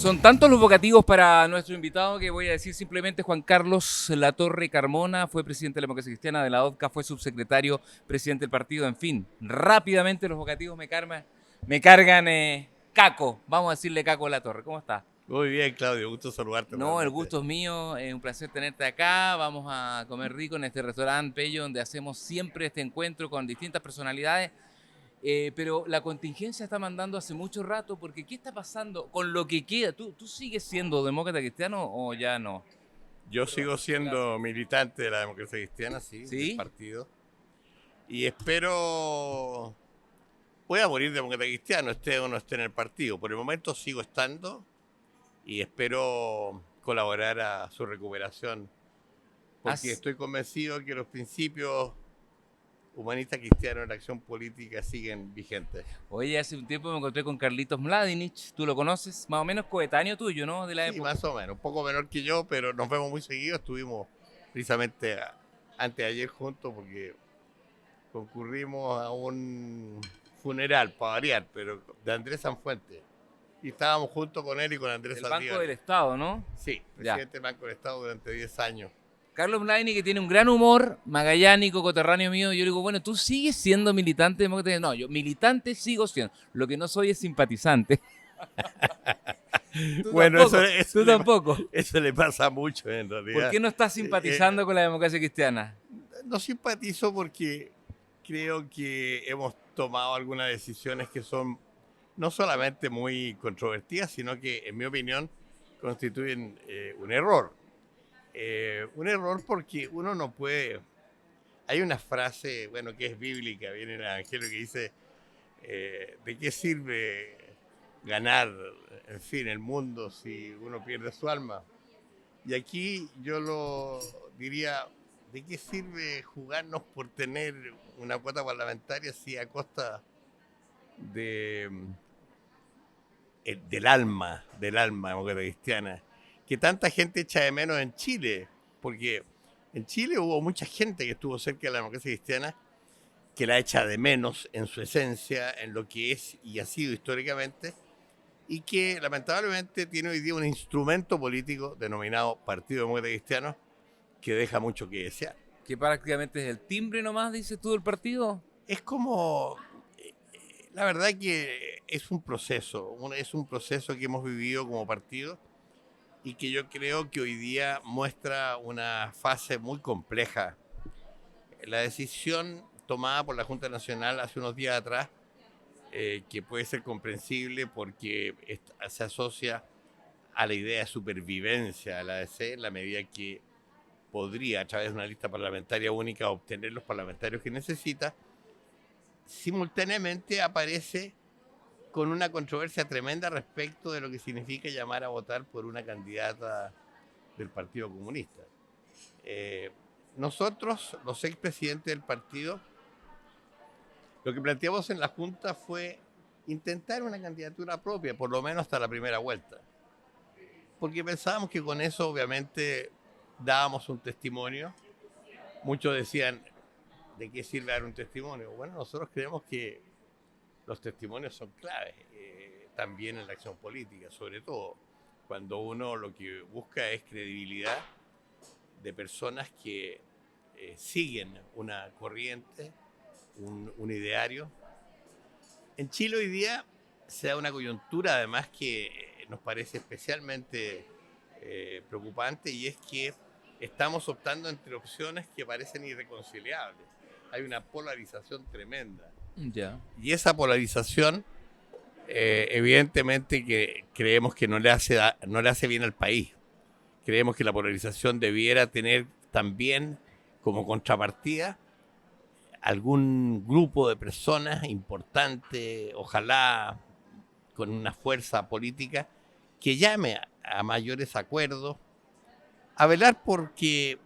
Son tantos los vocativos para nuestro invitado que voy a decir simplemente Juan Carlos Latorre Carmona, fue presidente de la Democracia Cristiana, de la ODCA, fue subsecretario, presidente del partido, en fin. Rápidamente los vocativos me cargan Caco, vamos a decirle Caco Latorre. ¿Cómo está? Muy bien, Claudio, gusto saludarte. No, el Realmente. gusto es mío, es un placer tenerte acá. Vamos a comer rico en este restaurante Pello, donde hacemos siempre este encuentro con distintas personalidades. Pero la contingencia está mandando hace mucho rato, porque ¿qué está pasando con lo que queda? ¿Tú sigues siendo demócrata cristiano o ya no? Yo sigo siendo militante de la Democracia Cristiana, sí, ¿Sí? del partido. Y espero... Voy a morir demócrata cristiano, esté o no esté en el partido. Por el momento sigo estando y espero colaborar a su recuperación. Porque estoy convencido que los principios humanistas cristianos en la acción política siguen vigentes. Oye, hace un tiempo me encontré con Carlitos Mladinich, ¿tú lo conoces? Más o menos coetáneo tuyo, ¿no? De la Sí, época. más o menos, un poco menor que yo, pero nos vemos muy seguido. Estuvimos precisamente anteayer juntos porque concurrimos a un funeral, para variar, pero de Andrés Sanfuente. Y estábamos juntos con él y con Andrés El Saldívar. Banco del Estado, ¿no? Sí, presidente del Banco del Estado durante 10 años. Carlos Mladinich, que tiene un gran humor, magallánico, coterráneo mío. Yo le digo, bueno, ¿tú sigues siendo militante demócrata? No, yo militante sigo siendo. Lo que no soy es simpatizante. Tú Bueno, tampoco, eso tú tampoco. Eso le pasa mucho en realidad. ¿Por qué no estás simpatizando con la democracia cristiana? No simpatizo porque creo que hemos tomado algunas decisiones que son no solamente muy controvertidas, sino que, en mi opinión, constituyen un error. Un error porque uno no puede... Hay una frase, bueno, que es bíblica, viene en el Evangelio, que dice, ¿de qué sirve ganar, en fin, el mundo si uno pierde su alma? Y aquí yo lo diría, ¿de qué sirve jugarnos por tener una cuota parlamentaria si a costa de, del alma democrática cristiana, que tanta gente echa de menos en Chile? Porque en Chile hubo mucha gente que estuvo cerca de la democracia cristiana que la echa de menos en su esencia, en lo que es y ha sido históricamente, y que lamentablemente tiene hoy día un instrumento político denominado Partido Demócrata Cristiano que deja mucho que desear. Que prácticamente es el timbre nomás, dices tú, del partido. Es como, la verdad que es un proceso que hemos vivido como partido y que yo creo que hoy día muestra una fase muy compleja. La decisión tomada por la Junta Nacional hace unos días atrás, que puede ser comprensible porque se asocia a la idea de supervivencia de la ADC en la medida que podría, a través de una lista parlamentaria única, obtener los parlamentarios que necesita. Simultáneamente aparece con una controversia tremenda respecto de lo que significa llamar a votar por una candidata del Partido Comunista. Nosotros, los expresidentes del partido, lo que planteamos en la Junta fue intentar una candidatura propia, por lo menos hasta la primera vuelta. Porque pensábamos que con eso obviamente dábamos un testimonio. Muchos decían, ¿de qué sirve dar un testimonio? Bueno, nosotros creemos que los testimonios son claves, también en la acción política, sobre todo cuando uno lo que busca es credibilidad de personas que siguen una corriente, un ideario. En Chile hoy día se da una coyuntura además que nos parece especialmente preocupante, y es que estamos optando entre opciones que parecen irreconciliables. Hay una polarización tremenda. Ya. Y esa polarización, evidentemente que creemos que no le hace bien al país. Creemos que la polarización debiera tener también como contrapartida algún grupo de personas importante, ojalá con una fuerza política, que llame a mayores acuerdos, a velar porque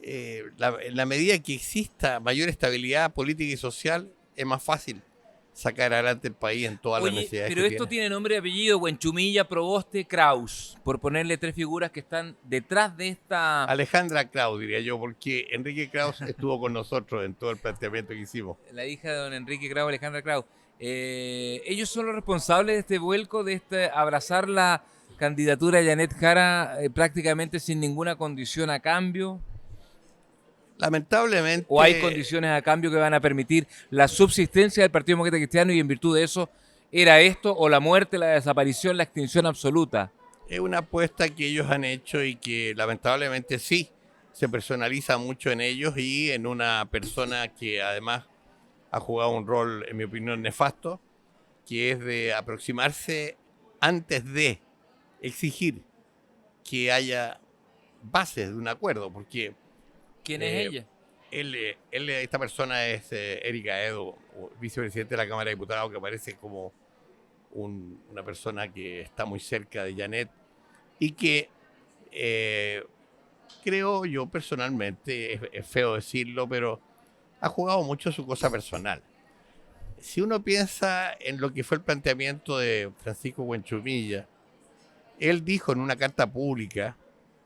en la medida que exista mayor estabilidad política y social, es más fácil sacar adelante el país en todas las necesidades pero que esto tiene. tiene nombre y apellido: Buenchumilla, Proboste, Kraus, por ponerle tres figuras que están detrás de esta... Alejandra Kraus, diría yo, porque Enrique Kraus estuvo con nosotros en todo el planteamiento que hicimos. La hija de don Enrique Kraus, Alejandra Kraus. Ellos son los responsables de este vuelco, de este abrazar la candidatura de Janet Jara prácticamente sin ninguna condición a cambio. ¿O hay Lamentablemente condiciones a cambio que van a permitir la subsistencia del Partido Demócrata Cristiano y en virtud de eso era esto o la muerte, la desaparición, la extinción absoluta? es una apuesta que ellos han hecho y que lamentablemente sí se personaliza mucho en ellos y en una persona que además ha jugado un rol, en mi opinión, nefasto, que es de aproximarse antes de exigir que haya bases de un acuerdo, porque ¿Quién es ella? esta persona es Erika Edo, vicepresidente de la Cámara de Diputados, que parece como una persona que está muy cerca de Janet y que creo yo personalmente, es feo decirlo, pero ha jugado mucho su cosa personal. Si uno piensa en lo que fue el planteamiento de Francisco Buenchumilla, él dijo en una carta pública,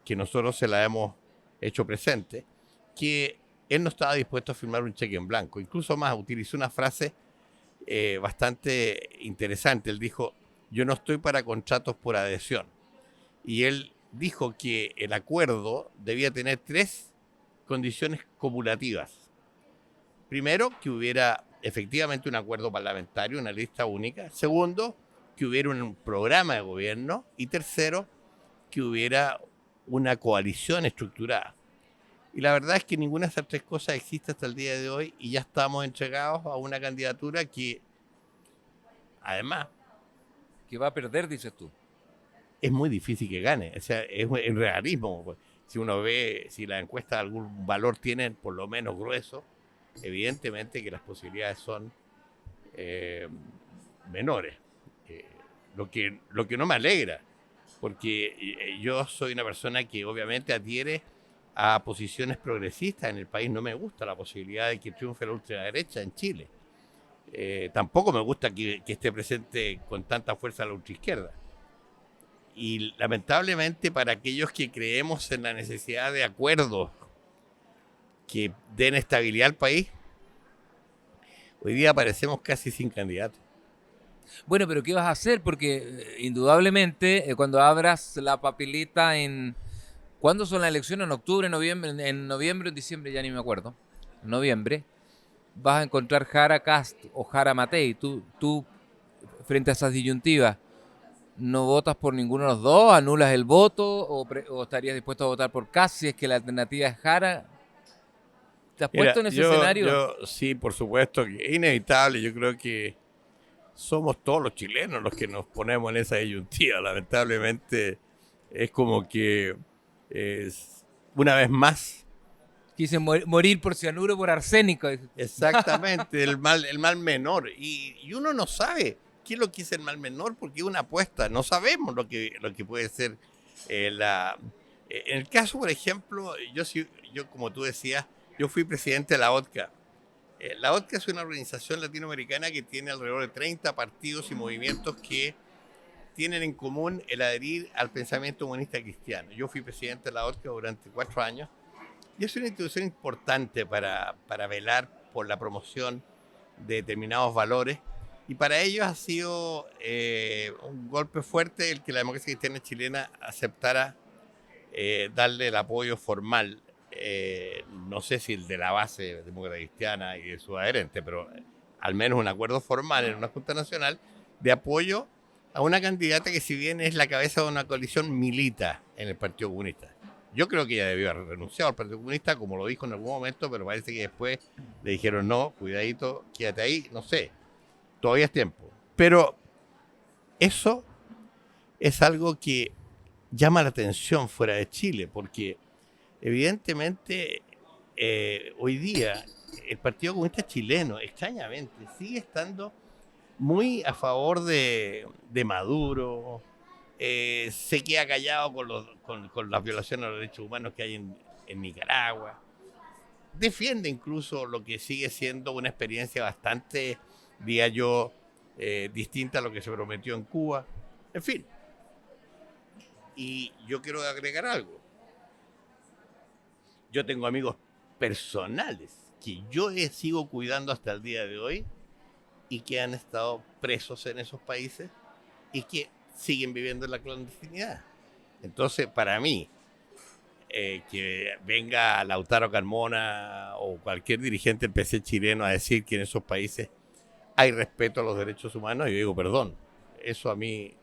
que nosotros se la hemos hecho presente, que él no estaba dispuesto a firmar un cheque en blanco. Incluso más, utilizó una frase bastante interesante. Él dijo, yo no estoy para contratos por adhesión. Y él dijo que el acuerdo debía tener 3 condiciones cumulativas. Primero, que hubiera efectivamente un acuerdo parlamentario, una lista única. Segundo, que hubiera un programa de gobierno. Y tercero, que hubiera una coalición estructurada. Y la verdad es que ninguna de esas 3 cosas existe hasta el día de hoy y ya estamos entregados a una candidatura que, además, Que va a perder, dices tú. es muy difícil que gane. O sea, es un realismo. Si uno ve, si las encuestas algún valor tienen, por lo menos grueso, evidentemente que las posibilidades son menores. Lo que no me alegra, porque yo soy una persona que obviamente adhiere a posiciones progresistas en el país. No me gusta la posibilidad de que triunfe la ultraderecha en Chile. Tampoco me gusta que esté presente con tanta fuerza la ultraizquierda. Y lamentablemente para aquellos que creemos en la necesidad de acuerdos que den estabilidad al país, hoy día aparecemos casi sin candidatos. Bueno, pero ¿qué vas a hacer? Porque indudablemente cuando abras la papeleta en... ¿Cuándo son las elecciones? ¿En octubre, noviembre? En noviembre o en diciembre, ya ni me acuerdo. En noviembre vas a encontrar Jara Cast o Jara Matei. Tú frente a esas disyuntivas, ¿no votas por ninguno de los dos? ¿Anulas el voto? ¿O estarías dispuesto a votar por Cast si es que la alternativa es Jara? ¿Te has Mira, puesto en ese escenario? yo sí, por supuesto que es inevitable. Yo creo que somos todos los chilenos los que nos ponemos en esa disyuntiva. Lamentablemente es como que una vez más, Quise morir por cianuro, por arsénico. exactamente, el mal menor. Y uno no sabe qué es lo que es el mal menor porque es una apuesta. No sabemos lo que puede ser en el caso, por ejemplo, yo como tú decías, yo fui presidente de la OTCA. La OTCA es una organización latinoamericana que tiene alrededor de 30 partidos y movimientos que tienen en común el adherir al pensamiento humanista cristiano. Yo fui presidente de la OTCA durante 4 años y es una institución importante para velar por la promoción de determinados valores, y para ellos ha sido un golpe fuerte el que la democracia cristiana chilena aceptara darle el apoyo formal, no sé si el de la base demócrata cristiana y de sus adherentes, pero al menos un acuerdo formal en una Junta Nacional de apoyo a una candidata que, si bien es la cabeza de una coalición, milita en el Partido Comunista. Yo creo que ella debió haber renunciado al Partido Comunista, como lo dijo en algún momento, pero parece que después le dijeron no, cuidadito, quédate ahí, no sé, todavía es tiempo. Pero eso es algo que llama la atención fuera de Chile, porque evidentemente hoy día el Partido Comunista chileno, extrañamente, sigue estando muy a favor de Maduro, se queda callado con las violaciones a los derechos humanos que hay en Nicaragua, defiende incluso lo que sigue siendo una experiencia bastante, diría yo, distinta a lo que se prometió en Cuba, en fin. Y yo quiero agregar algo. Yo tengo amigos personales que yo sigo cuidando hasta el día de hoy, y que han estado presos en esos países y que siguen viviendo en la clandestinidad. Entonces, para mí, que venga Lautaro Carmona o cualquier dirigente del PC chileno a decir que en esos países hay respeto a los derechos humanos, yo digo, perdón, eso a mí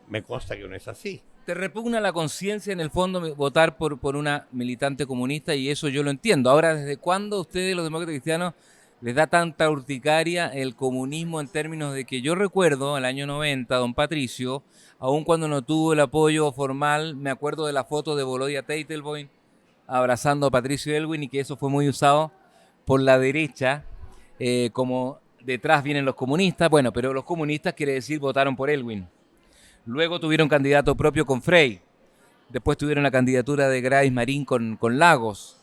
me consta que no es así. ¿Te repugna la conciencia en el fondo votar por una militante comunista? Y eso yo lo entiendo. Ahora, ¿desde cuándo a ustedes, los demócratas cristianos, les da tanta urticaria el comunismo en términos de que yo recuerdo el año 90, don Patricio, aun cuando no tuvo el apoyo formal, me acuerdo de la foto de Volodya Teitelboim abrazando a Patricio Aylwin y que eso fue muy usado por la derecha, como detrás vienen los comunistas, bueno, pero los comunistas quiere decir votaron por Aylwin. Luego tuvieron candidato propio con Frey, después tuvieron la candidatura de Gladys Marín con Lagos,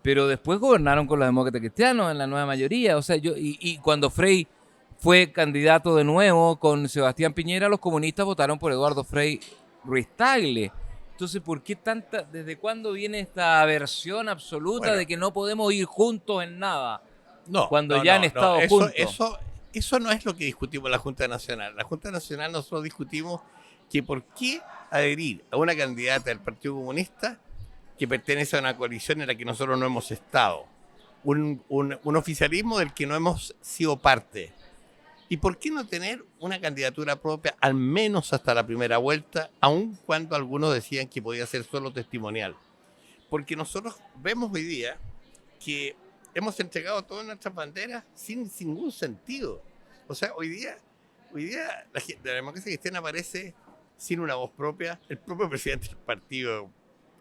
pero después gobernaron con los demócratas cristianos en la nueva mayoría. O sea, y cuando Frey fue candidato de nuevo con Sebastián Piñera, los comunistas votaron por Eduardo Frei Ruiz-Tagle. Entonces, ¿por qué desde cuándo viene esta aversión absoluta de que no podemos ir juntos en nada? Cuando ya han estado juntos. Eso no es lo que discutimos en la Junta Nacional. La Junta Nacional nosotros discutimos que por qué adherir a una candidata del Partido Comunista que pertenece a una coalición en la que nosotros no hemos estado. Un oficialismo del que no hemos sido parte. ¿Y por qué no tener una candidatura propia, al menos hasta la primera vuelta, aun cuando algunos decían que podía ser solo testimonial? Porque nosotros vemos hoy día que hemos entregado todas nuestras banderas sin ningún sentido. O sea, hoy día la democracia cristiana aparece sin una voz propia. El propio presidente del partido,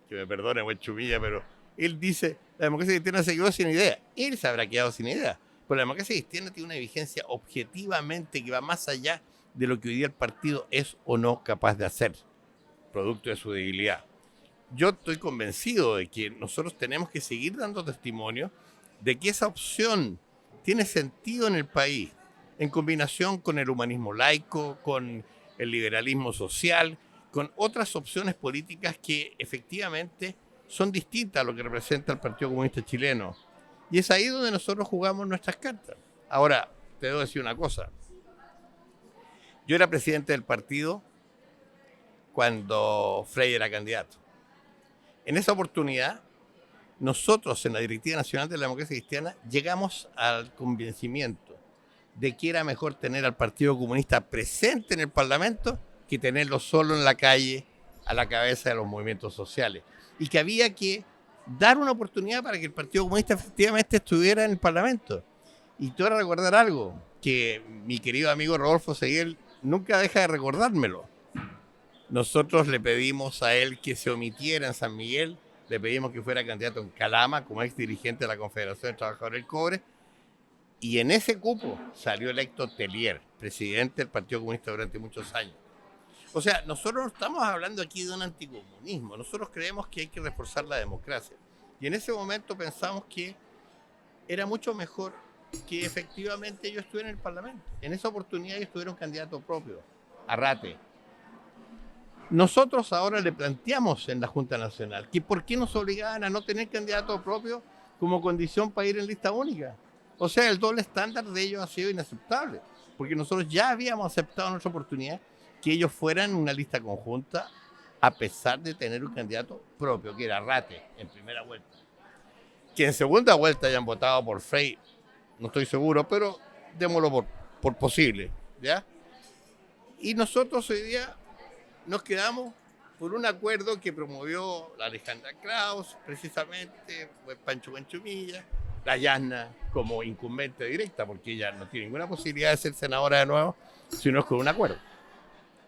que me perdone, buen Chumilla, pero él dice, la democracia cristiana se quedó sin idea. Él se habrá quedado sin idea. Pero la democracia cristiana tiene una vigencia objetivamente que va más allá de lo que hoy día el partido es o no capaz de hacer, producto de su debilidad. Yo estoy convencido de que nosotros tenemos que seguir dando testimonio de que esa opción tiene sentido en el país, en combinación con el humanismo laico, con el liberalismo social, con otras opciones políticas que efectivamente son distintas a lo que representa el Partido Comunista Chileno. Y es ahí donde nosotros jugamos nuestras cartas. Ahora, te debo decir una cosa. Yo era presidente del partido cuando Frei era candidato. En esa oportunidad, nosotros en la Directiva Nacional de la Democracia Cristiana llegamos al convencimiento de que era mejor tener al Partido Comunista presente en el Parlamento que tenerlo solo en la calle a la cabeza de los movimientos sociales. Y que había que dar una oportunidad para que el Partido Comunista efectivamente estuviera en el Parlamento. Y te voy a recordar algo que mi querido amigo Rodolfo Seguel nunca deja de recordármelo. Nosotros le pedimos a él que se omitiera en San Miguel, le pedimos que fuera candidato en Calama como ex dirigente de la Confederación de Trabajadores del Cobre, y en ese cupo salió electo Tellier, presidente del Partido Comunista durante muchos años. O sea, nosotros no estamos hablando aquí de un anticomunismo, nosotros creemos que hay que reforzar la democracia. Y en ese momento pensamos que era mucho mejor que efectivamente ellos estuvieran en el Parlamento. En esa oportunidad ellos tuvieron candidato propio, Arrate. Nosotros ahora le planteamos en la Junta Nacional que por qué nos obligaban a no tener candidato propio como condición para ir en lista única. O sea, el doble estándar de ellos ha sido inaceptable, porque nosotros ya habíamos aceptado nuestra oportunidad que ellos fueran en una lista conjunta a pesar de tener un candidato propio, que era Arrate, en primera vuelta. Que en segunda vuelta hayan votado por Frei, no estoy seguro, pero démoslo por posible, ¿ya? Y nosotros hoy día nos quedamos por un acuerdo que promovió la Alejandra Kraus, precisamente, Pancho Buenchumilla, la Yasna como incumbente directa, porque ella no tiene ninguna posibilidad de ser senadora de nuevo, sino es con un acuerdo.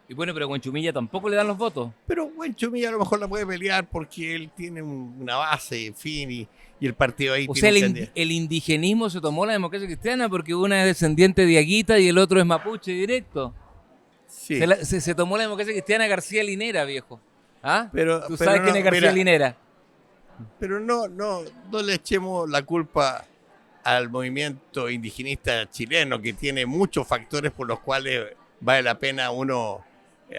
Y bueno, pero a Buenchumilla tampoco le dan los votos. Pero Buenchumilla a lo mejor la puede pelear porque él tiene una base, en fin, y el partido ahí o tiene... sea, el indigenismo se tomó la democracia cristiana porque una es descendiente de Aguita y el otro es mapuche directo. Sí. Se tomó la democracia cristiana García Linera, viejo. ¿Ah? ¿Tú sabes no, quién es García Linera? Pero no le echemos la culpa al movimiento indigenista chileno, que tiene muchos factores por los cuales vale la pena uno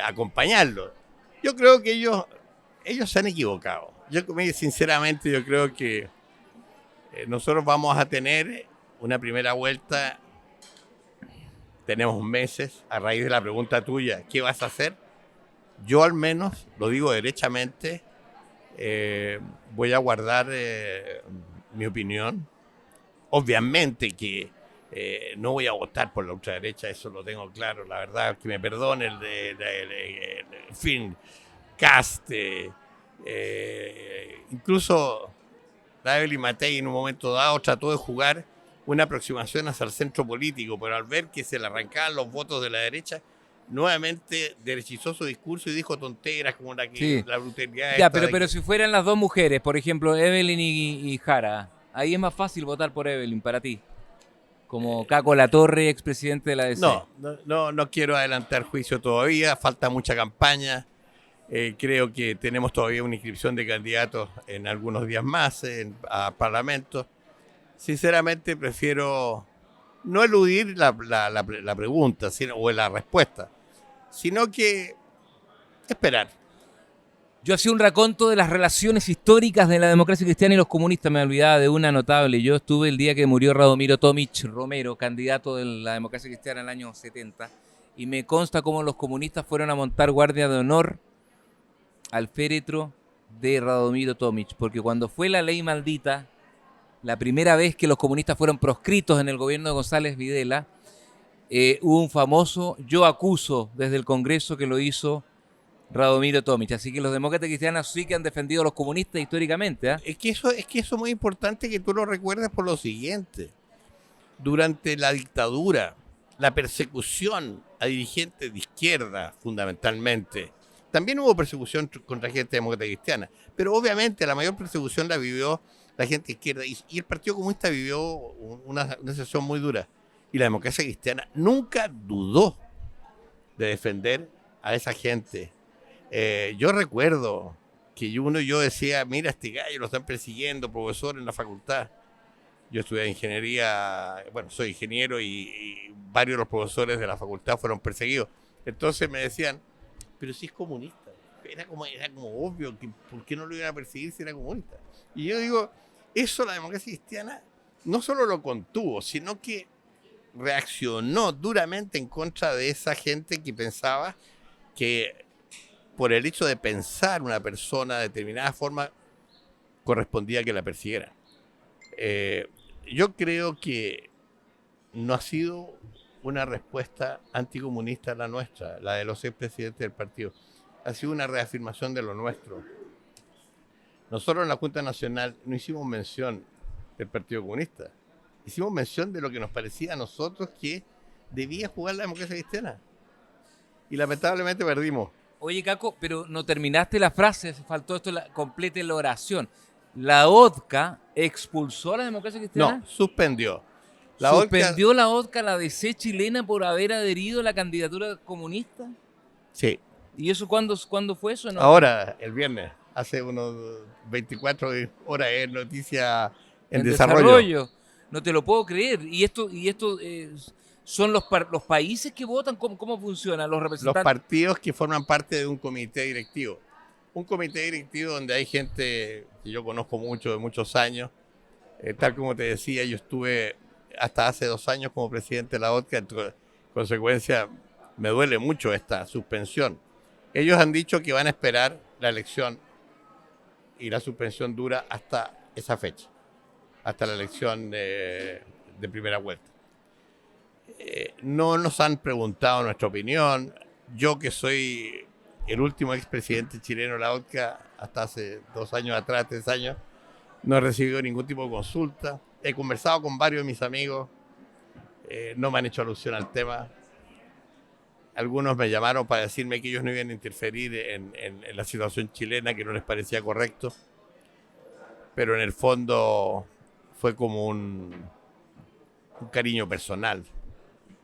acompañarlo. Yo creo que ellos se han equivocado. Sinceramente, yo creo que nosotros vamos a tener una primera vuelta, tenemos meses, a raíz de la pregunta tuya, ¿qué vas a hacer? Yo al menos, lo digo derechamente, voy a guardar mi opinión. Obviamente que no voy a votar por la ultraderecha, eso lo tengo claro, la verdad, que me perdone en fin, Kast, incluso la Evelyn Matei en un momento dado trató de jugar una aproximación hacia el centro político, pero al ver que se le arrancaban los votos de la derecha, nuevamente derechizó su discurso y dijo tonteras como la que Sí. la brutalidad Ya, esta de pero que- si fueran las dos mujeres, por ejemplo, Evelyn y Jara, ahí es más fácil votar por Evelyn para ti. Como Caco Latorre, expresidente de la DC. No quiero adelantar juicio todavía, falta mucha campaña. Creo que tenemos todavía una inscripción de candidatos en algunos días más a Parlamento. Sinceramente prefiero no eludir la pregunta o la respuesta, sino que esperar. Yo hacía un raconto de las relaciones históricas de la democracia cristiana y los comunistas. Me olvidaba de una notable. Yo estuve el día que murió Radomiro Tomic Romero, candidato de la democracia cristiana en el año 70, y me consta cómo los comunistas fueron a montar guardia de honor al féretro de Radomiro Tomic, porque cuando fue la ley maldita, la primera vez que los comunistas fueron proscritos en el gobierno de González Videla, hubo un famoso yo acuso desde el Congreso que lo hizo Radomiro Tomic. Así que los demócratas cristianos sí que han defendido a los comunistas históricamente. Es que eso es muy importante que tú lo recuerdes por lo siguiente. Durante la dictadura, la persecución a dirigentes de izquierda, fundamentalmente, también hubo persecución contra gente demócrata cristiana, pero obviamente la mayor persecución la vivió la gente de izquierda y el Partido Comunista vivió una situación muy dura. Y la democracia cristiana nunca dudó de defender a esa gente. Yo recuerdo que yo decía, mira, este gallo lo están persiguiendo, profesor en la facultad. Yo estudié ingeniería, bueno, soy ingeniero y varios de los profesores de la facultad fueron perseguidos. Entonces me decían, pero si es comunista. Era como obvio, que ¿por qué no lo iban a perseguir si era comunista? Y yo digo, eso la democracia cristiana no solo lo contuvo, sino que reaccionó duramente en contra de esa gente que pensaba que por el hecho de pensar una persona de determinada forma correspondía que la persiguiera. Yo creo que no ha sido una respuesta anticomunista la nuestra, la de los expresidentes del partido. Ha sido una reafirmación de lo nuestro. Nosotros en la Junta Nacional no hicimos mención del Partido Comunista. Hicimos mención de lo que nos parecía a nosotros que debía jugar la democracia cristiana. Y lamentablemente perdimos. Oye, Caco, pero no terminaste la frase, faltó esto, complete la oración. ¿La ODCA expulsó a la democracia cristiana? No, suspendió. ¿Suspendió la ODCA, la DC chilena, por haber adherido a la candidatura comunista? Sí. ¿Y eso cuándo fue eso? ¿No? Ahora, el viernes, hace unos 24 horas, es noticia en desarrollo. No te lo puedo creer. ¿Y esto son los países que votan? ¿Cómo funciona? ¿Los Los representantes? partidos que forman parte de un comité directivo. Un comité directivo donde hay gente que yo conozco mucho, de muchos años. Tal como te decía, yo estuve hasta hace 2 años como presidente de la ODCA. En consecuencia, me duele mucho esta suspensión. Ellos han dicho que van a esperar la elección y la suspensión dura hasta esa fecha, hasta la elección de primera vuelta. No nos han preguntado nuestra opinión. Yo, que soy el último expresidente chileno de la ODCA, hasta hace 2 años atrás, 3 años, no he recibido ningún tipo de consulta. He conversado con varios de mis amigos, no me han hecho alusión al tema. Algunos me llamaron para decirme que ellos no iban a interferir en la situación chilena, que no les parecía correcto. Pero en el fondo fue como un cariño personal,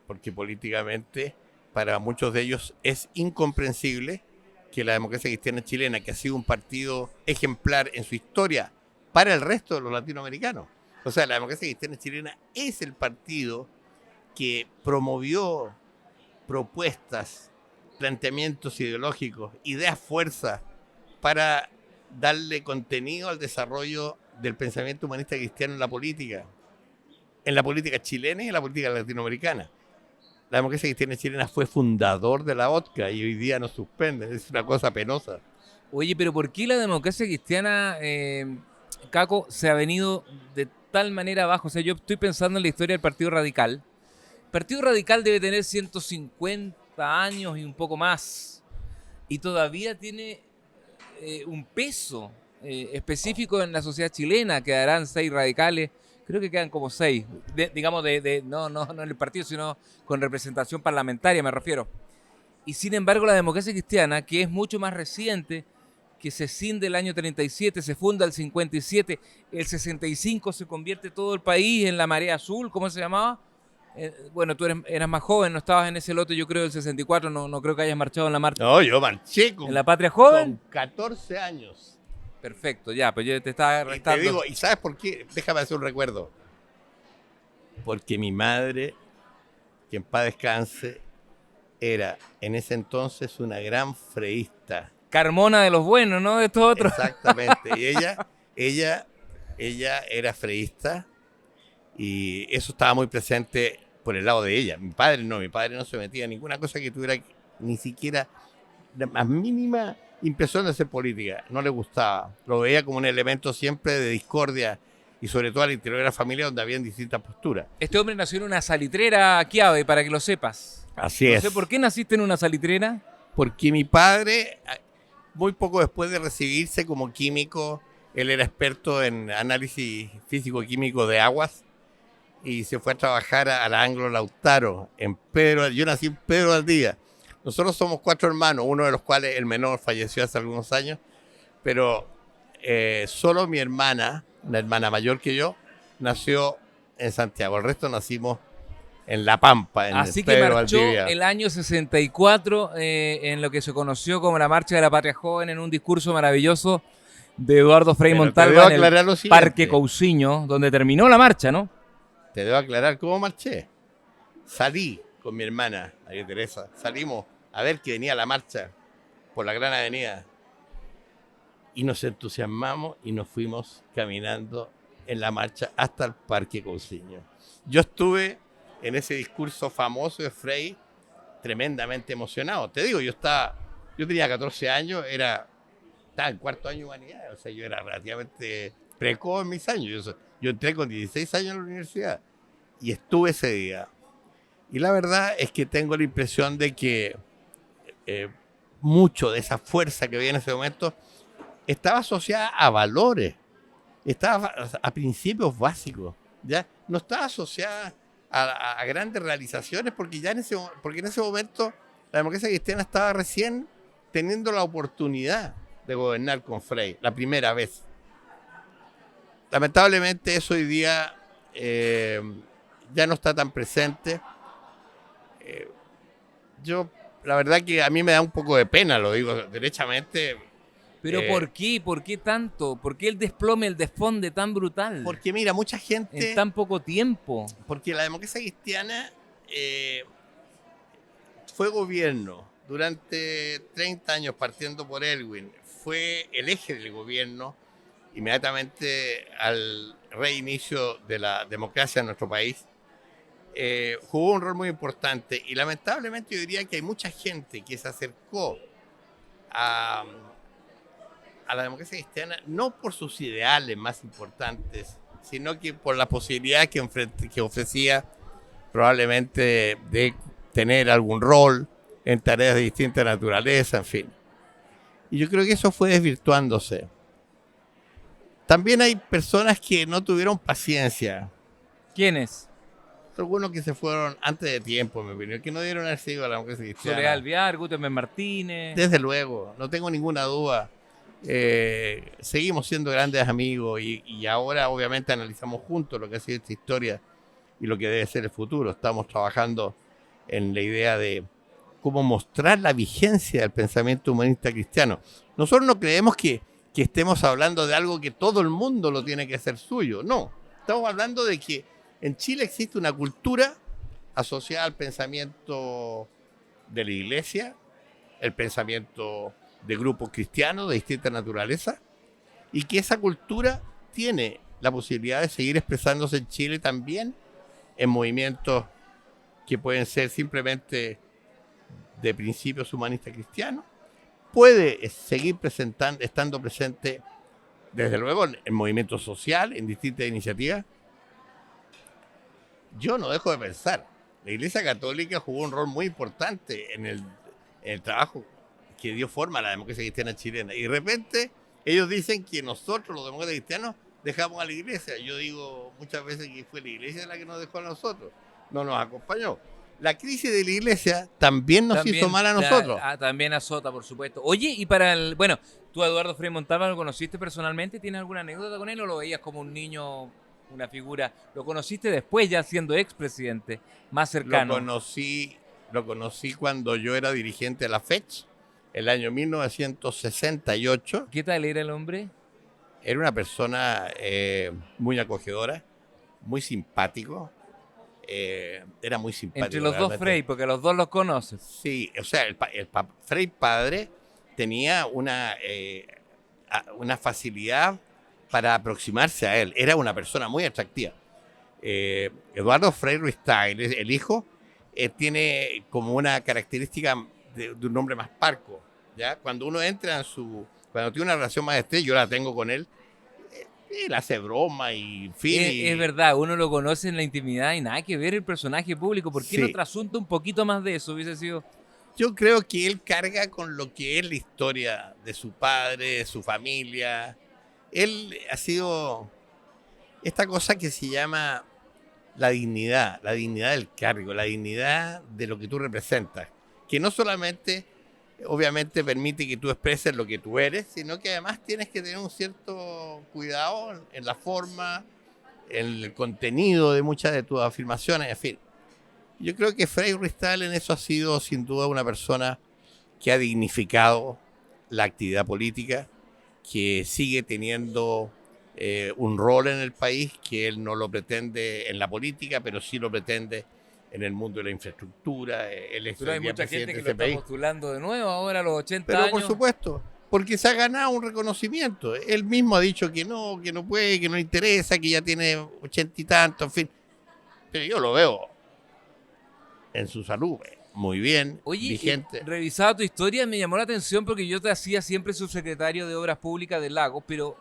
porque políticamente para muchos de ellos es incomprensible que la democracia cristiana chilena, que ha sido un partido ejemplar en su historia para el resto de los latinoamericanos. O sea, la democracia cristiana chilena es el partido que promovió propuestas, planteamientos ideológicos, ideas fuerza para darle contenido al desarrollo del pensamiento humanista cristiano en la política. en la política chilena y en la política latinoamericana. La democracia cristiana chilena fue fundador de la vodka y hoy día nos suspenden. Es una cosa penosa. Oye, pero ¿por qué la democracia cristiana, Caco, se ha venido de tal manera abajo? O sea, yo estoy pensando en la historia del Partido Radical. El Partido Radical debe tener 150 años y un poco más. Y todavía tiene un peso específico en la sociedad chilena. Quedarán 6 radicales. Creo que quedan como 6. Digamos, no en el partido, sino con representación parlamentaria, me refiero. Y sin embargo, la democracia cristiana, que es mucho más reciente, que se cinde el año 37, se funda el 57, el 65 se convierte todo el país en la marea azul, ¿cómo se llamaba? Bueno, tú eras más joven, no estabas en ese lote, yo creo, del 64, no creo que hayas marchado en la marcha. No, yo marché ¿En la Patria Joven? con 14 años. Perfecto, ya, pues yo te estaba restando. Y te digo, ¿y sabes por qué? Déjame hacer un recuerdo. Porque mi madre, que en paz descanse, era en ese entonces una gran freísta. Carmona de los buenos, ¿no? De estos otros. Exactamente. Y ella era freísta y eso estaba muy presente por el lado de ella. Mi padre no se metía en ninguna cosa que tuviera ni siquiera la más mínima impresión de hacer política. No le gustaba. Lo veía como un elemento siempre de discordia y sobre todo al interior de la familia donde habían distintas posturas. Este hombre nació en una salitrera Chiave, para que lo sepas. Así No es. sé por qué naciste en una salitrera. Porque mi padre, muy poco después de recibirse como químico, él era experto en análisis físico-químico de aguas y se fue a trabajar a la Anglo Lautaro en Pedro. Yo nací en Pedro Valdivia. Nosotros somos 4 hermanos, uno de los cuales, el menor, falleció hace algunos años, pero solo mi hermana, una hermana mayor que yo, nació en Santiago. El resto nacimos en La Pampa, en Así que Pedro marchó Valdivia. el año 64 en lo que se conoció como la Marcha de la Patria Joven, en un discurso maravilloso de Eduardo Frei Pero Montalva debo en el aclarar lo siguiente. Parque Cousiño, donde terminó la marcha, ¿no? Te debo aclarar cómo marché. Salí con mi hermana, María Teresa. Salimos a ver que venía la marcha por la Gran Avenida. Y nos entusiasmamos y nos fuimos caminando en la marcha hasta el Parque Cousiño. Yo estuve en ese discurso famoso de Frei tremendamente emocionado. Te digo, yo tenía 14 años, estaba en 4º año de humanidades, o sea, yo era relativamente precoz en mis años. Yo entré con 16 años en la universidad y estuve ese día. Y la verdad es que tengo la impresión de que mucho de esa fuerza que había en ese momento estaba asociada a valores, estaba a principios básicos, ¿ya? No estaba asociada a grandes realizaciones porque en ese momento la democracia cristiana estaba recién teniendo la oportunidad de gobernar con Frei, la primera vez. Lamentablemente eso hoy día ya no está tan presente. La verdad que a mí me da un poco de pena, lo digo derechamente. Pero ¿por qué? ¿Por qué tanto? ¿Por qué el desplome, el desfonde tan brutal? Porque mira, mucha gente... En tan poco tiempo. Porque la democracia cristiana fue gobierno durante 30 años, partiendo por Elwin. Fue el eje del gobierno inmediatamente al reinicio de la democracia en nuestro país. Jugó un rol muy importante y lamentablemente yo diría que hay mucha gente que se acercó a la democracia cristiana no por sus ideales más importantes, sino que por la posibilidad que ofrecía probablemente de tener algún rol en tareas de distinta naturaleza, en fin. Y yo creo que eso fue desvirtuándose. También hay personas que no tuvieron paciencia. ¿Quiénes? Algunos que se fueron antes de tiempo, en mi opinión, que no dieron haber sido a la democracia cristiana. Soledad Alvear, Gutenberg Martínez. Desde luego, no tengo ninguna duda. Seguimos siendo grandes amigos y ahora obviamente analizamos juntos lo que ha sido esta historia y lo que debe ser el futuro. Estamos trabajando en la idea de cómo mostrar la vigencia del pensamiento humanista cristiano. Nosotros no creemos que estemos hablando de algo que todo el mundo lo tiene que hacer suyo. No, estamos hablando de que en Chile existe una cultura asociada al pensamiento de la iglesia, el pensamiento de grupos cristianos de distinta naturaleza, y que esa cultura tiene la posibilidad de seguir expresándose en Chile también en movimientos que pueden ser simplemente de principios humanistas cristianos. Puede seguir estando presente, desde luego, en movimiento social, en distintas iniciativas. Yo no dejo de pensar, la Iglesia Católica jugó un rol muy importante en el trabajo que dio forma a la democracia cristiana chilena. Y de repente ellos dicen que nosotros, los demócratas cristianos, dejamos a la Iglesia. Yo digo muchas veces que fue la Iglesia la que nos dejó a nosotros, no nos acompañó. La crisis de la Iglesia también nos hizo mal a nosotros. También azota, por supuesto. Oye, y para el... Bueno, tú a Eduardo Frei Montalva lo conociste personalmente, ¿tienes alguna anécdota con él o lo veías como un niño, una figura? ¿Lo conociste después ya siendo expresidente, más cercano? Lo conocí cuando yo era dirigente de la FECH, el año 1968. ¿Qué tal era el hombre? Era una persona muy acogedora, muy simpático. Era muy simpático. Entre los dos Frei, porque los dos los conoces. Sí, o sea, Frei padre tenía una facilidad para aproximarse a él. Era una persona muy atractiva. Eduardo Frei Ruiz-Tagle, el hijo, tiene como una característica de un hombre más parco, ¿ya? Cuando uno entra cuando tiene una relación más estrecha, yo la tengo con él, él hace broma y en fin. Es verdad, uno lo conoce en la intimidad y nada que ver el personaje público. ¿Por qué no trasunta un poquito más de eso? Hubiese sido... Yo creo que él carga con lo que es la historia de su padre, de su familia. Él ha sido esta cosa que se llama la dignidad del cargo, la dignidad de lo que tú representas, que no solamente, obviamente, permite que tú expreses lo que tú eres, sino que además tienes que tener un cierto cuidado en la forma, en el contenido de muchas de tus afirmaciones, en fin. Yo creo que Frei Ruiz-Tagle en eso ha sido sin duda una persona que ha dignificado la actividad política, que sigue teniendo un rol en el país, que él no lo pretende en la política, pero sí lo pretende en el mundo de la infraestructura. Pero hay mucha gente que lo está postulando de nuevo ahora a los 80 años. Pero por supuesto, porque se ha ganado un reconocimiento. Él mismo ha dicho que no puede, que no le interesa, que ya tiene 80 y tanto, en fin. Pero yo lo veo en su salud muy bien, vigente. Revisaba tu historia, me llamó la atención porque yo te hacía siempre subsecretario de Obras Públicas de Lagos, pero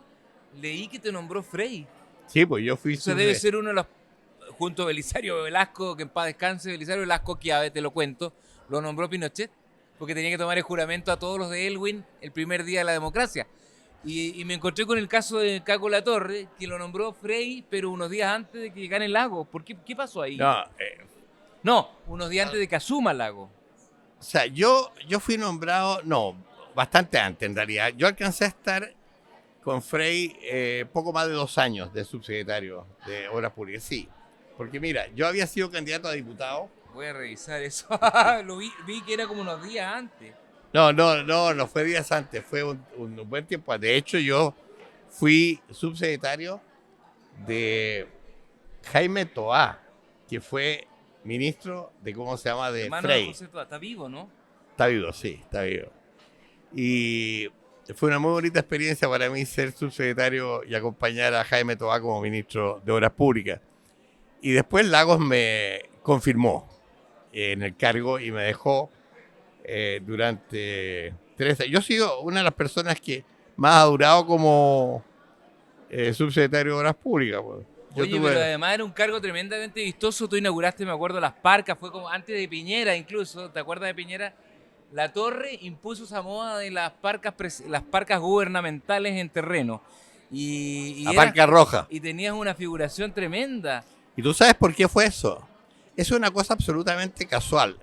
leí que te nombró Frei. Sí, pues yo fui... O sea, debe ser uno de los... Junto a Belisario Velasco, que en paz descanse, Belisario Velasco Chiave, te lo cuento, lo nombró Pinochet, porque tenía que tomar el juramento a todos los de Elwin el primer día de la democracia. Y me encontré con el caso de Caco Latorre, que lo nombró Frei, pero unos días antes de que gane Lagos. ¿Qué pasó ahí? No, unos días antes de que asuma Lagos. O sea, yo fui nombrado, bastante antes en realidad. Yo alcancé a estar con Frei poco más de 2 años de subsecretario de Obras Públicas, sí. Porque mira, yo había sido candidato a diputado. Voy a revisar eso. Lo vi que era como unos días antes. No fue días antes, fue un buen tiempo. De hecho, yo fui subsecretario de Jaime Toá, que fue ministro de, ¿cómo se llama?, de Frei. José Toá, está vivo, ¿no? Está vivo, sí, está vivo. Y fue una muy bonita experiencia para mí ser subsecretario y acompañar a Jaime Toá como ministro de Obras Públicas. Y después Lagos me confirmó en el cargo y me dejó durante 3 años. Yo he sido una de las personas que más ha durado como subsecretario de Obras Públicas. Pues. Pero además era un cargo tremendamente vistoso. Tú inauguraste, me acuerdo, las Parcas, fue como antes de Piñera incluso. ¿Te acuerdas de Piñera? La Torre impuso esa moda de las parcas gubernamentales en terreno. La Parca Roja. Y tenías una figuración tremenda. ¿Y tú sabes por qué fue eso? Es una cosa absolutamente casual.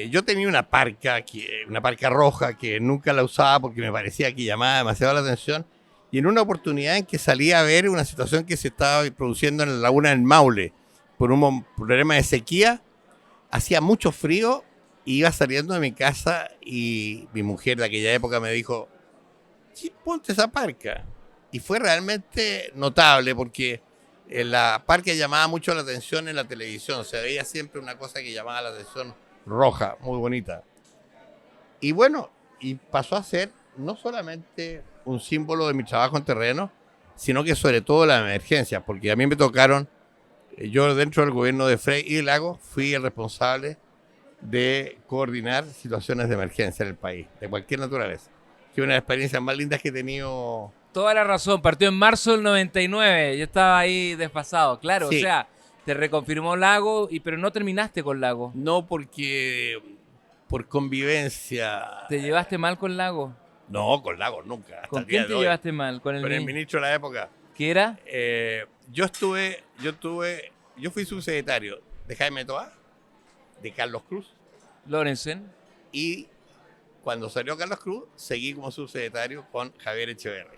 Yo tenía una parca roja que nunca la usaba porque me parecía que llamaba demasiado la atención. Y en una oportunidad en que salí a ver una situación que se estaba produciendo en la laguna del Maule por un problema de sequía, hacía mucho frío, iba saliendo de mi casa y mi mujer de aquella época me dijo, sí, ponte esa parca. Y fue realmente notable porque la parca llamaba mucho la atención en la televisión. Se veía siempre una cosa que llamaba la atención roja, muy bonita. Y bueno, y pasó a ser no solamente un símbolo de mi trabajo en terreno, sino que sobre todo las emergencias, porque a mí me tocaron Yo dentro del gobierno de Frei y Lagos fui el responsable de coordinar situaciones de emergencia en el país, de cualquier naturaleza. Que una de las experiencias más lindas que he tenido. Toda la razón, partió en marzo del 99, yo estaba ahí desfasado, claro, Sí. o sea, te reconfirmó Lago, pero no terminaste con Lago. No porque por convivencia. ¿Te llevaste mal con Lago? No, con Lagos nunca. Hasta ¿Con el día quién te de hoy. llevaste mal? ¿Con Con el el ministro de la época. ¿Qué era? Yo fui subsecretario de Jaime Toá, de Carlos Cruz, Lorenzen. y cuando salió Carlos Cruz, seguí como subsecretario con Javier Echeverri.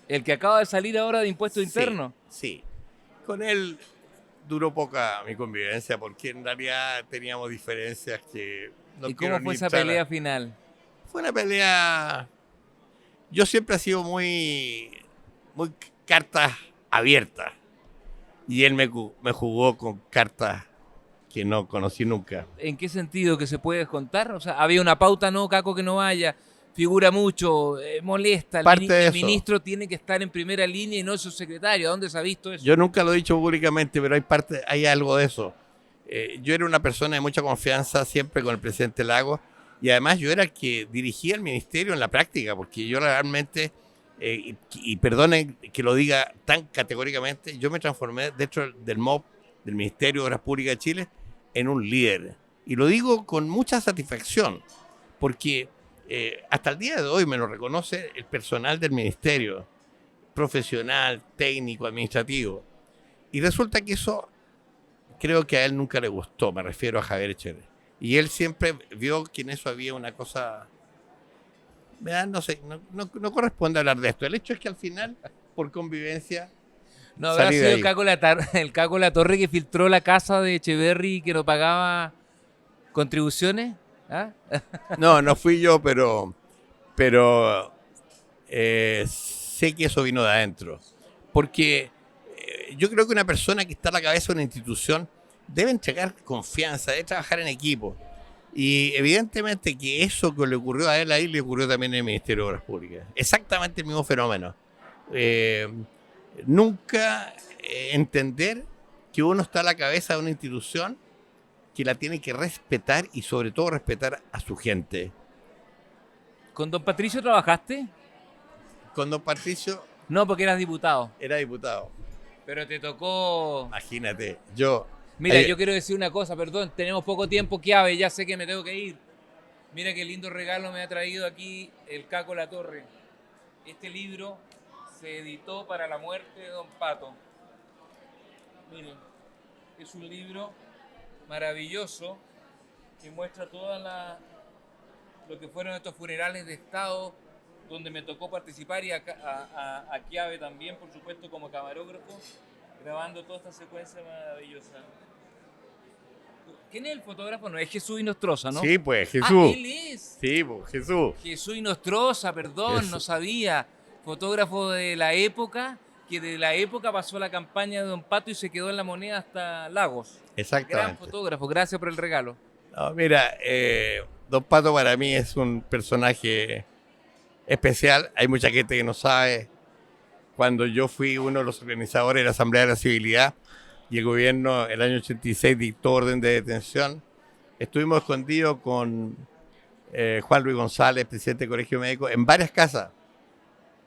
El que acaba de salir ahora de impuesto interno. Sí. Con él duró poca mi convivencia, porque en realidad teníamos diferencias que no ¿Y quiero cómo fue ni esa entrar a- pelea final? Fue una pelea. Yo siempre he sido muy cartas abiertas. Y él me jugó con cartas que no conocí nunca. ¿En qué sentido que se puede contar? O sea, había una pauta, no, Caco, que no vaya, figura mucho, molesta. Parte de El eso. ministro tiene que estar en primera línea y no su secretario. ¿A dónde se ha visto eso? Yo nunca lo he dicho públicamente, pero hay algo de eso. Yo era una persona de mucha confianza siempre con el presidente Lagos, y además yo era el que dirigía el ministerio en la práctica, porque yo realmente, y perdonen que lo diga tan categóricamente, yo me transformé dentro del MOP, del Ministerio de Obras Públicas de Chile, en un líder. Y lo digo con mucha satisfacción, porque hasta el día de hoy me lo reconoce el personal del ministerio, profesional, técnico, administrativo. Y resulta que eso creo que a él nunca le gustó, me refiero a Javier Echeverri. Y él siempre vio que en eso había una cosa. ¿Verdad? No sé, no corresponde hablar de esto. El hecho es que al final, por convivencia. No habrá salí de sido ahí. el Caco La Torre que filtró la casa de Echeverry y que no pagaba contribuciones. ¿Ah? No fui yo, pero sé que eso vino de adentro. Porque yo creo que una persona que está a la cabeza de una institución debe entregar confianza, debe trabajar en equipo. Y evidentemente que eso que le ocurrió a él ahí le ocurrió también en el Ministerio de Obras Públicas. Exactamente el mismo fenómeno. Nunca entender que uno está a la cabeza de una institución que la tiene que respetar y sobre todo respetar a su gente. ¿Con don Patricio trabajaste? Con don Patricio No, porque eras diputado. era diputado. Pero te tocó... Imagínate, Mira, yo quiero decir una cosa, perdón, tenemos poco tiempo, Chiave, ya sé que me tengo que ir. Mira qué lindo regalo me ha traído aquí el Caco La Torre. Este libro se editó para la muerte de don Pato. Miren, es un libro maravilloso que muestra lo que fueron estos funerales de Estado donde me tocó participar y a Chiave también, por supuesto, como camarógrafo, grabando toda esta secuencia maravillosa. ¿Quién es el fotógrafo? No, es Jesús Inostroza, ¿no? Sí, pues, Jesús. Ah, él es. Sí, pues, Jesús. Jesús Inostroza, perdón, Eso. no sabía. Fotógrafo de la época, que de la época pasó la campaña de Don Pato y se quedó en la moneda hasta Lagos. Gran Exactamente. fotógrafo, gracias por el regalo. No, mira, don Pato para mí es un personaje especial. Hay mucha gente que no sabe. Cuando yo fui uno de los organizadores de la Asamblea de la Civilidad y el gobierno el año 86 dictó orden de detención, estuvimos escondidos con Juan Luis González, presidente del Colegio Médico, en varias casas,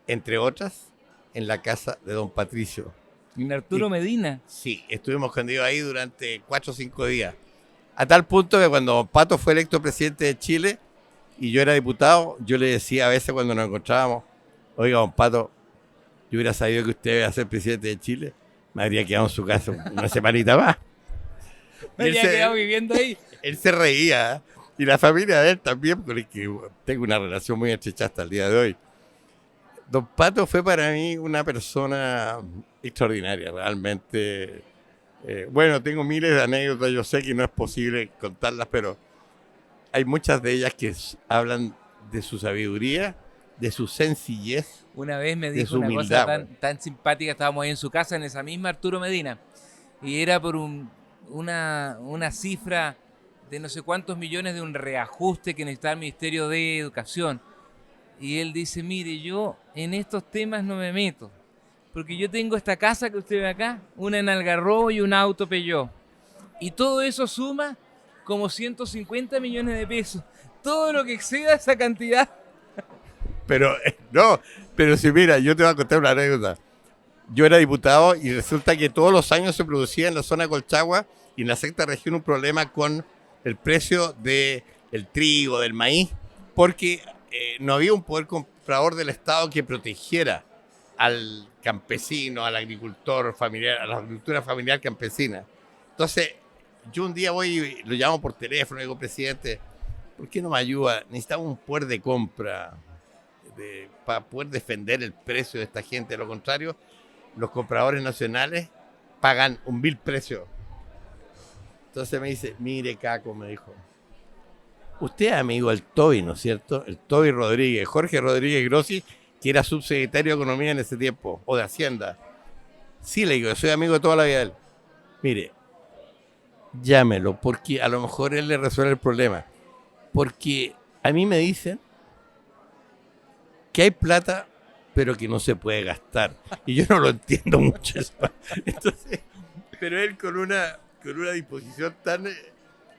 entre otras en la casa de don Patricio. Y Arturo Y- Medina. Sí, estuvimos escondidos ahí durante 4 o 5 días. A tal punto que cuando don Pato fue electo presidente de Chile y yo era diputado, yo le decía a veces cuando nos encontrábamos, oiga, don Pato, yo hubiera sabido que usted iba a ser presidente de Chile, me habría quedado en su casa una semanita más. Y Me él había quedado viviendo ahí. él se reía, ¿eh? Y la familia de él también, con el que tengo una relación muy estrecha hasta el día de hoy. Don Pato fue para mí una persona extraordinaria, realmente. Bueno, tengo miles de anécdotas, yo sé que no es posible contarlas, pero hay muchas de ellas que hablan de su sabiduría, de su sencillez. Una vez me De dijo su una humildad, cosa tan simpática, estábamos ahí en su casa, en esa misma Arturo Medina, y era por una cifra de no sé cuántos millones de un reajuste que necesitaba el Ministerio de Educación. Y él dice, mire, yo en estos temas no me meto, porque yo tengo esta casa que usted ve acá, una en Algarrobo y un auto Peugeot. Y todo eso suma como 150 millones de pesos. Todo lo que exceda esa cantidad. Pero no, pero si mira, yo te voy a contar una anécdota. Yo era diputado y resulta que todos los años se producía en la zona de Colchagua y en la sexta región un problema con el precio del trigo, del maíz, porque no había un poder comprador del Estado que protegiera al campesino, al agricultor familiar, a la agricultura familiar campesina. Entonces, yo un día voy y lo llamo por teléfono y digo, presidente, ¿por qué no me ayuda? Necesitamos un poder de compra para poder defender el precio de esta gente. De lo contrario, los compradores nacionales pagan un vil precio. Entonces me dice, mire Caco, me dijo, usted es amigo del Toby, ¿no es cierto? El Toby Rodríguez, Jorge Rodríguez Grossi, que era subsecretario de Economía en ese tiempo, o de Hacienda. Sí, le digo, soy amigo de toda la vida de él. Mire, llámelo, porque a lo mejor él le resuelve el problema. Porque a mí me dicen que hay plata, pero que no se puede gastar. Y yo no lo entiendo mucho eso. Entonces, pero él con una disposición tan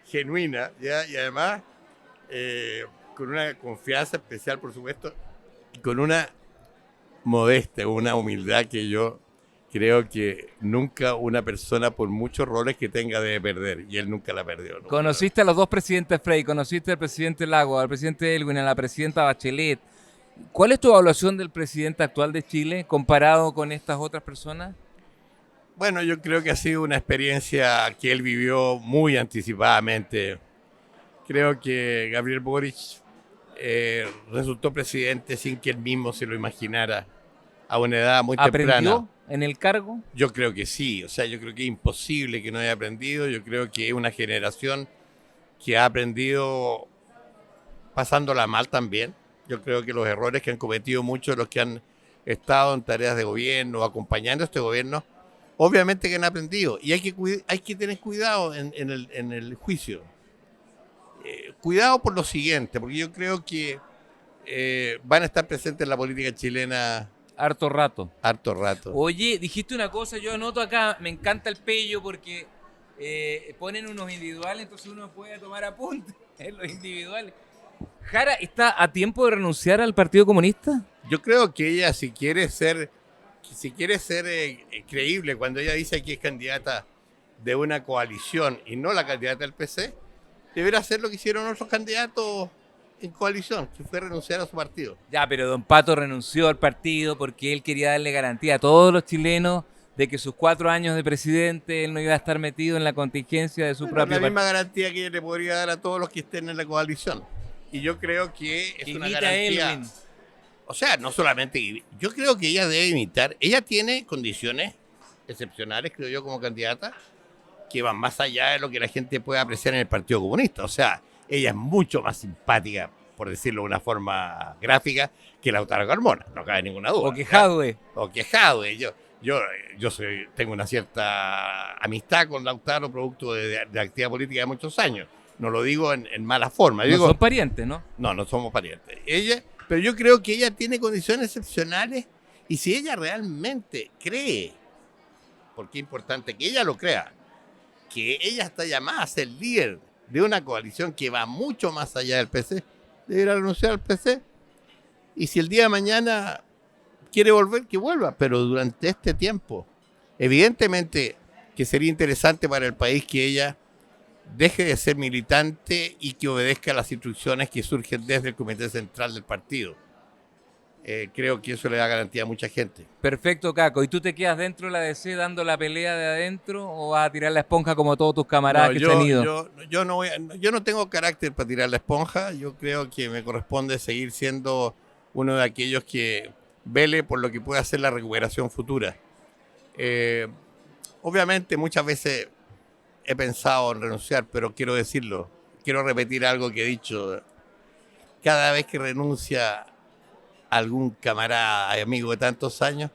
genuina, ¿ya? Y además con una confianza especial, por supuesto, y con una modestia, una humildad que yo creo que nunca una persona, por muchos roles que tenga, debe perder. Y él nunca la perdió. Nunca. Conociste a los dos presidentes Frey, conociste al presidente Lago, al presidente Elwin, a la presidenta Bachelet. ¿Cuál es tu evaluación del presidente actual de Chile comparado con estas otras personas? Bueno, yo creo que ha sido una experiencia que él vivió muy anticipadamente. Creo que Gabriel Boric resultó presidente sin que él mismo se lo imaginara, a una edad muy temprana. ¿Aprendió en el cargo? Yo creo que sí, o sea, yo creo que es imposible que no haya aprendido. Yo creo que es una generación que ha aprendido pasándola mal también. Yo creo que los errores que han cometido muchos de los que han estado en tareas de gobierno, acompañando a este gobierno, obviamente que han aprendido. Y hay que tener cuidado en el juicio. Cuidado por lo siguiente, porque yo creo que van a estar presentes en la política chilena harto rato. Harto rato. Oye, dijiste una cosa, yo anoto acá, me encanta el Pello porque ponen unos individuales, entonces uno puede tomar apuntes en los individuales. ¿Jara está a tiempo de renunciar al Partido Comunista? Yo creo que ella, si quiere ser creíble cuando ella dice que es candidata de una coalición y no la candidata del PC, deberá hacer lo que hicieron otros candidatos en coalición, que fue renunciar a su partido. Ya, pero don Pato renunció al partido porque él quería darle garantía a todos los chilenos de que sus 4 años de presidente él no iba a estar metido en la contingencia de su propio partido. La misma garantía que le podría dar a todos los que estén en la coalición. Y yo creo que es una garantía. O sea, no solamente, yo creo que ella debe imitar, ella tiene condiciones excepcionales, creo yo, como candidata, que van más allá de lo que la gente puede apreciar en el Partido Comunista. O sea, ella es mucho más simpática, por decirlo de una forma gráfica, que Lautaro Carmona, no cabe ninguna duda. O que Jadwe. O que Jadwe. Yo tengo una cierta amistad con Lautaro, producto de actividad política de muchos años. No lo digo en mala forma. No son parientes, ¿no? No somos parientes. Pero yo creo que ella tiene condiciones excepcionales y si ella realmente cree, porque es importante que ella lo crea, que ella está llamada a ser líder de una coalición que va mucho más allá del PC, deberá renunciar al PC. Y si el día de mañana quiere volver, que vuelva, pero durante este tiempo. Evidentemente que sería interesante para el país que ella deje de ser militante y que obedezca las instrucciones que surgen desde el Comité Central del partido. Creo que eso le da garantía a mucha gente. Perfecto, Caco. ¿Y tú te quedas dentro de la DC dando la pelea de adentro o vas a tirar la esponja como todos tus camaradas se han ido? Yo no tengo carácter para tirar la esponja. Yo creo que me corresponde seguir siendo uno de aquellos que vele por lo que puede hacer la recuperación futura. Obviamente muchas veces he pensado en renunciar, pero quiero decirlo, quiero repetir algo que he dicho. Cada vez que renuncia algún camarada y amigo de tantos años,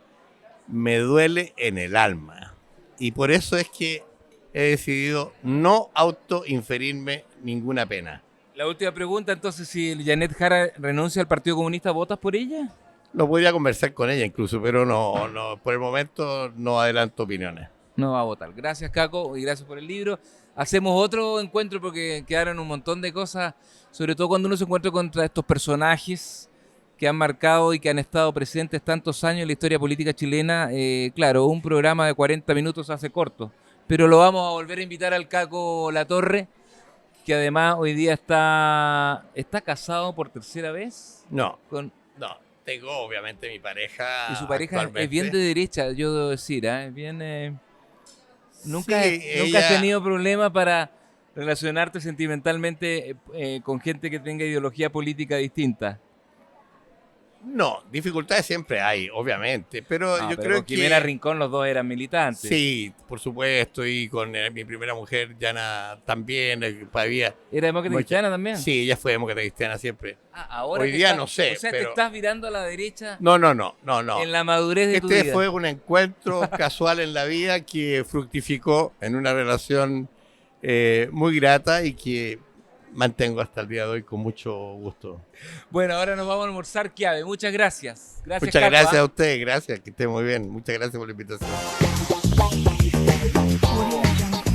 me duele en el alma. Y por eso es que he decidido no autoinferirme ninguna pena. La última pregunta, entonces, si Janet Jara renuncia al Partido Comunista, ¿votas por ella? Lo podría conversar con ella incluso, pero no, por el momento no adelanto opiniones. No va a votar. Gracias, Caco, y gracias por el libro. Hacemos otro encuentro porque quedaron un montón de cosas, sobre todo cuando uno se encuentra contra estos personajes que han marcado y que han estado presentes tantos años en la historia política chilena. Claro, un programa de 40 minutos hace corto, pero lo vamos a volver a invitar al Caco Latorre, que además hoy día está casado por tercera vez. No, Con, tengo obviamente mi pareja. y su pareja es actualmente. bien de derecha, yo debo decir, es bien... Nunca Sí, nunca has ella- tenido problema para relacionarte sentimentalmente con gente que tenga ideología política distinta. No, dificultades siempre hay, obviamente, pero No, yo pero creo con que... Jimena Rincón los dos eran militantes. Sí, por supuesto, y con mi primera mujer, Yana, también, todavía... ¿Era demócrata Muy- cristiana también? Sí, ella fue demócrata cristiana siempre. Ahora Hoy que día estás- no sé, O sea, te pero- estás virando a la derecha No. en la madurez de tu Este vida. fue un encuentro casual en la vida que fructificó en una relación muy grata y que mantengo hasta el día de hoy con mucho gusto. Bueno, ahora nos vamos a almorzar Chiave. Muchas gracias. Gracias, Muchas Caco, gracias ¿ah? a ustedes, gracias, que esté muy bien. Muchas gracias por la invitación. Audio Jungle.